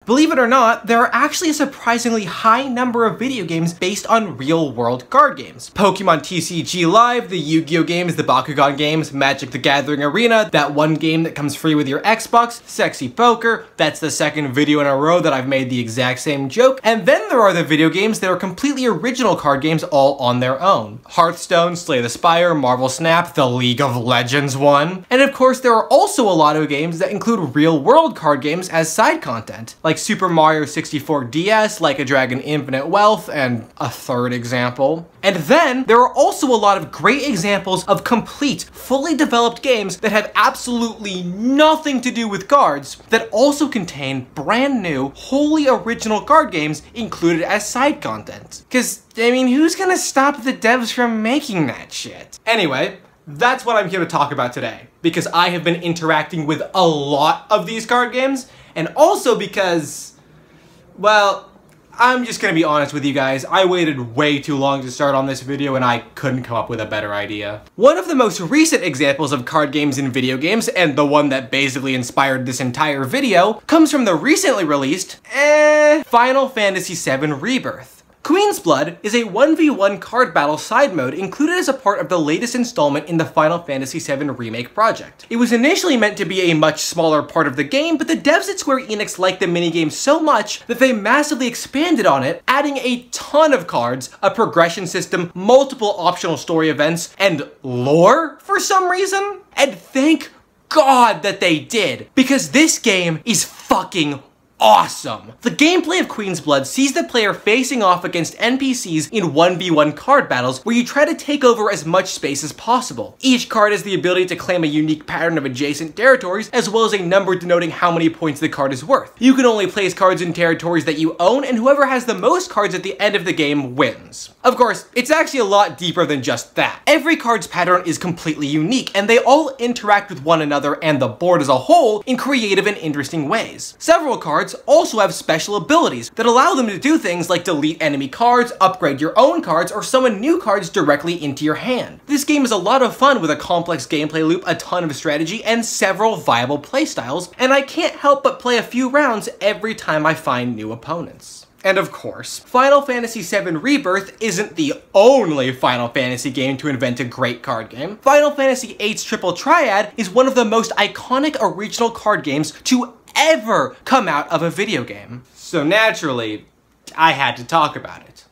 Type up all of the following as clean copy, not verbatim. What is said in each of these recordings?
Believe it or not, there are actually a surprisingly high number of video games based on real-world card games. Pokemon TCG Live, the Yu-Gi-Oh games, the Bakugan games, Magic the Gathering Arena, that one game that comes free with your Xbox, Sexy Poker, that's the second video in a row that I've made the exact same joke, and then there are the video games that are completely original card games all on their own. Hearthstone, Slay the Spire, Marvel Snap, the League of Legends one, and of course there are also a lot of games that include real-world card games as side content, like Super Mario 64 DS, Like a Dragon Infinite Wealth, and a third example. And then there are also a lot of great examples of complete, fully developed games that have absolutely nothing to do with cards that also contain brand new, wholly original card games included as side content. Cause, I mean, who's gonna stop the devs from making that shit? Anyway, that's what I'm here to talk about today, because I have been interacting with a lot of these card games, and also because, well, I'm just gonna be honest with you guys, I waited way too long to start on this video and I couldn't come up with a better idea. One of the most recent examples of card games in video games, and the one that basically inspired this entire video, comes from the recently released, Final Fantasy VII Rebirth. Queen's Blood is a 1v1 card battle side mode included as a part of the latest installment in the Final Fantasy VII Remake project. It was initially meant to be a much smaller part of the game, but the devs at Square Enix liked the minigame so much that they massively expanded on it, adding a ton of cards, a progression system, multiple optional story events, and lore for some reason. And thank God that they did, because this game is fucking awesome. The gameplay of Queen's Blood sees the player facing off against NPCs in 1v1 card battles where you try to take over as much space as possible. Each card has the ability to claim a unique pattern of adjacent territories, as well as a number denoting how many points the card is worth. You can only place cards in territories that you own, and whoever has the most cards at the end of the game wins. Of course, it's actually a lot deeper than just that. Every card's pattern is completely unique, and they all interact with one another and the board as a whole in creative and interesting ways. Several cards also have special abilities that allow them to do things like delete enemy cards, upgrade your own cards, or summon new cards directly into your hand. This game is a lot of fun with a complex gameplay loop, a ton of strategy, and several viable playstyles, and I can't help but play a few rounds every time I find new opponents. And of course, Final Fantasy VII Rebirth isn't the only Final Fantasy game to invent a great card game. Final Fantasy VIII's Triple Triad is one of the most iconic original card games to ever come out of a video game. So naturally, I had to talk about it,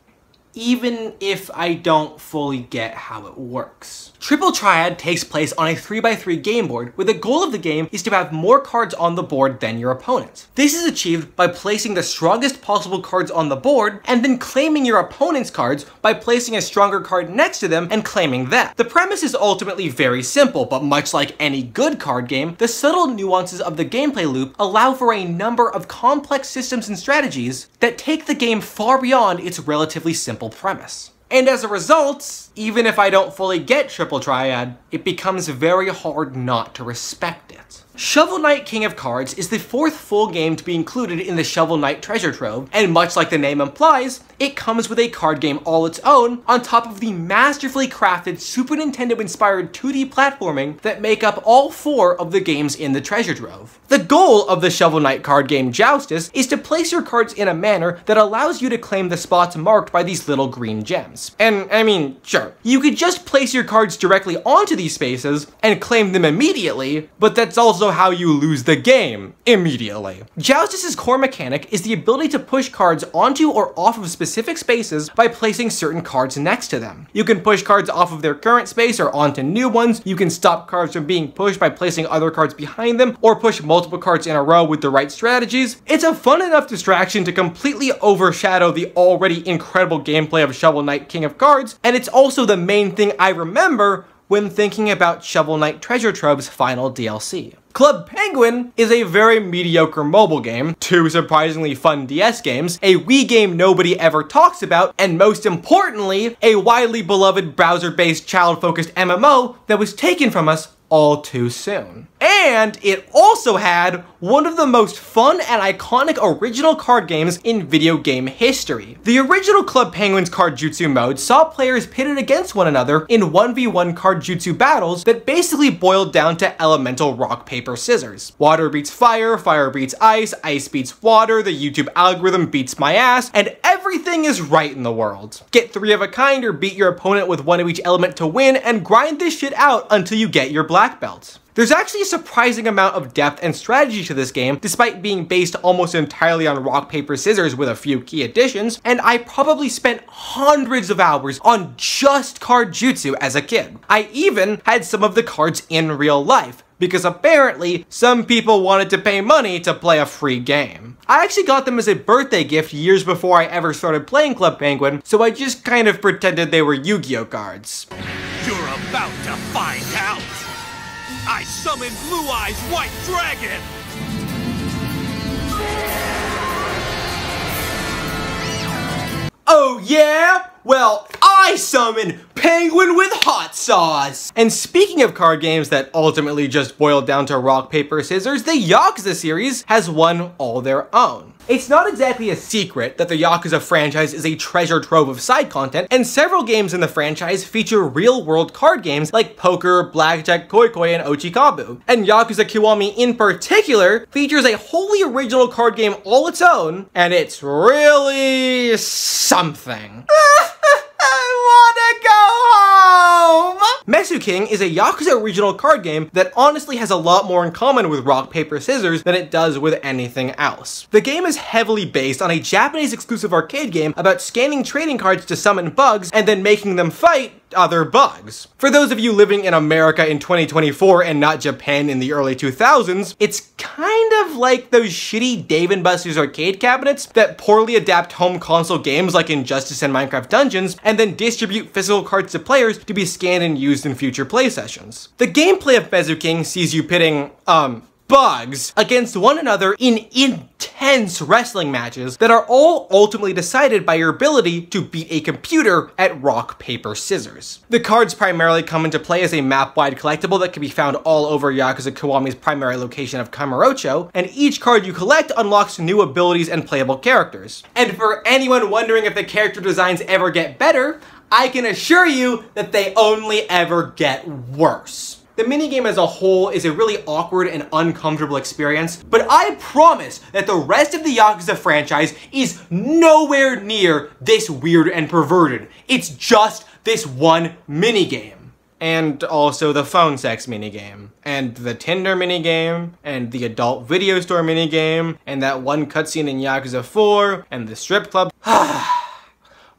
even if I don't fully get how it works. Triple Triad takes place on a 3x3 game board, where the goal of the game is to have more cards on the board than your opponent. This is achieved by placing the strongest possible cards on the board, and then claiming your opponent's cards by placing a stronger card next to them and claiming that. The premise is ultimately very simple, but much like any good card game, the subtle nuances of the gameplay loop allow for a number of complex systems and strategies that take the game far beyond its relatively simple premise. And as a result, even if I don't fully get Triple Triad, it becomes very hard not to respect it. Shovel Knight King of Cards is the fourth full game to be included in the Shovel Knight Treasure Trove, and much like the name implies, it comes with a card game all its own, on top of the masterfully crafted Super Nintendo-inspired 2D platforming that make up all four of the games in the Treasure Trove. The goal of the Shovel Knight card game Joustus is to place your cards in a manner that allows you to claim the spots marked by these little green gems. And I mean, sure, you could just place your cards directly onto these spaces and claim them immediately, but that's also how you lose the game immediately. Joustus's core mechanic is the ability to push cards onto or off of specific spaces by placing certain cards next to them. You can push cards off of their current space or onto new ones. You can stop cards from being pushed by placing other cards behind them, or push multiple cards in a row with the right strategies. It's a fun enough distraction to completely overshadow the already incredible gameplay of Shovel Knight King of Cards, and it's also the main thing I remember when thinking about Shovel Knight Treasure Trove's final DLC. Club Penguin is a very mediocre mobile game, two surprisingly fun DS games, a Wii game nobody ever talks about, and most importantly, a widely beloved browser-based child-focused MMO that was taken from us all too soon. And it also had one of the most fun and iconic original card games in video game history. The original Club Penguin's Card-Jutsu mode saw players pitted against one another in 1v1 Card-Jutsu battles that basically boiled down to elemental rock, paper, scissors. Water beats fire, fire beats ice, ice beats water, the YouTube algorithm beats my ass, and everything is right in the world. Get 3 of a kind or beat your opponent with 1 of each element to win, and grind this shit out until you get your black belt. There's actually a surprising amount of depth and strategy to this game, despite being based almost entirely on rock, paper, scissors with a few key additions, and I probably spent hundreds of hours on just Card-Jutsu as a kid. I even had some of the cards in real life, because apparently some people wanted to pay money to play a free game. I actually got them as a birthday gift years before I ever started playing Club Penguin, so I just kind of pretended they were Yu-Gi-Oh cards. You're about to find out! I summon Blue Eyes White Dragon! Oh yeah? Well, I summon Penguin with hot sauce! And speaking of card games that ultimately just boiled down to rock, paper, scissors, the Yakuza series has one all their own. It's not exactly a secret that the Yakuza franchise is a treasure trove of side content, and several games in the franchise feature real-world card games like poker, blackjack, koi-koi, and ochikabu. And Yakuza Kiwami in particular features a wholly original card game all its own, and it's really something. I wanna go home! MesuKing is a Yakuza regional card game that honestly has a lot more in common with rock, paper, scissors than it does with anything else. The game is heavily based on a Japanese exclusive arcade game about scanning trading cards to summon bugs and then making them fight other bugs. For those of you living in America in 2024 and not Japan in the early 2000s, it's kind of like those shitty Dave & Buster's arcade cabinets that poorly adapt home console games like Joustus and Minecraft Dungeons and then distribute physical cards to players to be scanned and used in future play sessions. The gameplay of MesuKing sees you pitting, bugs against one another in intense wrestling matches that are all ultimately decided by your ability to beat a computer at rock, paper, scissors. The cards primarily come into play as a map-wide collectible that can be found all over Yakuza Kiwami's primary location of Kamurocho, and each card you collect unlocks new abilities and playable characters. And for anyone wondering if the character designs ever get better, I can assure you that they only ever get worse. The minigame as a whole is a really awkward and uncomfortable experience, but I promise that the rest of the Yakuza franchise is nowhere near this weird and perverted. It's just this one minigame. And also the phone sex minigame, and the Tinder minigame, and the adult video store minigame, and that one cutscene in Yakuza 4, and the strip club.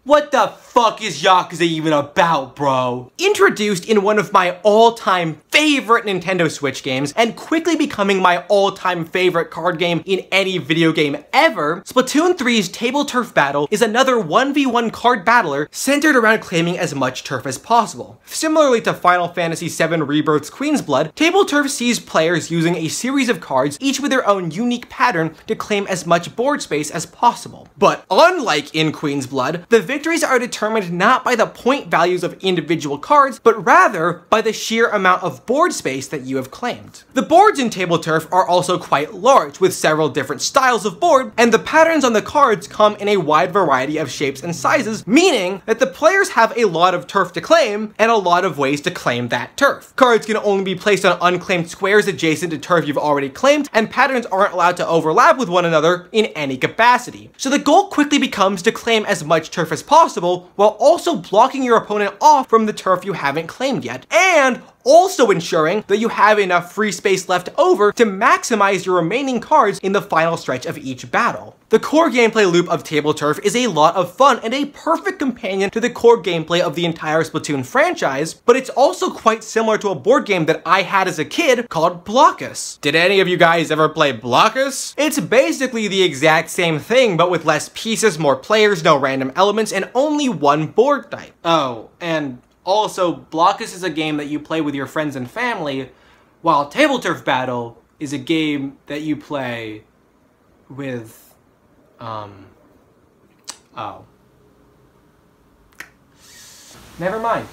What the fuck is Yakuza even about, bro? Introduced in one of my all-time favorite Nintendo Switch games, and quickly becoming my all-time favorite card game in any video game ever, Splatoon 3's Tableturf Battle is another 1v1 card battler centered around claiming as much turf as possible. Similarly to Final Fantasy VII Rebirth's Queen's Blood, Tableturf sees players using a series of cards, each with their own unique pattern, to claim as much board space as possible. But unlike in Queen's Blood, the victories are determined not by the point values of individual cards, but rather by the sheer amount of board space that you have claimed. The boards in Tableturf are also quite large, with several different styles of board, and the patterns on the cards come in a wide variety of shapes and sizes, meaning that the players have a lot of turf to claim, and a lot of ways to claim that turf. Cards can only be placed on unclaimed squares adjacent to turf you've already claimed, and patterns aren't allowed to overlap with one another in any capacity. So the goal quickly becomes to claim as much turf as possible, while also blocking your opponent off from the turf you haven't claimed yet, and also ensuring that you have enough free space left over to maximize your remaining cards in the final stretch of each battle. The core gameplay loop of Tableturf is a lot of fun and a perfect companion to the core gameplay of the entire Splatoon franchise, but it's also quite similar to a board game that I had as a kid called Blockus. Did any of you guys ever play Blockus? It's basically the exact same thing, but with less pieces, more players, no random elements, and only one board type. Oh, and also, Blockus is a game that you play with your friends and family, while Tableturf Battle is a game that you play with, oh. Never mind.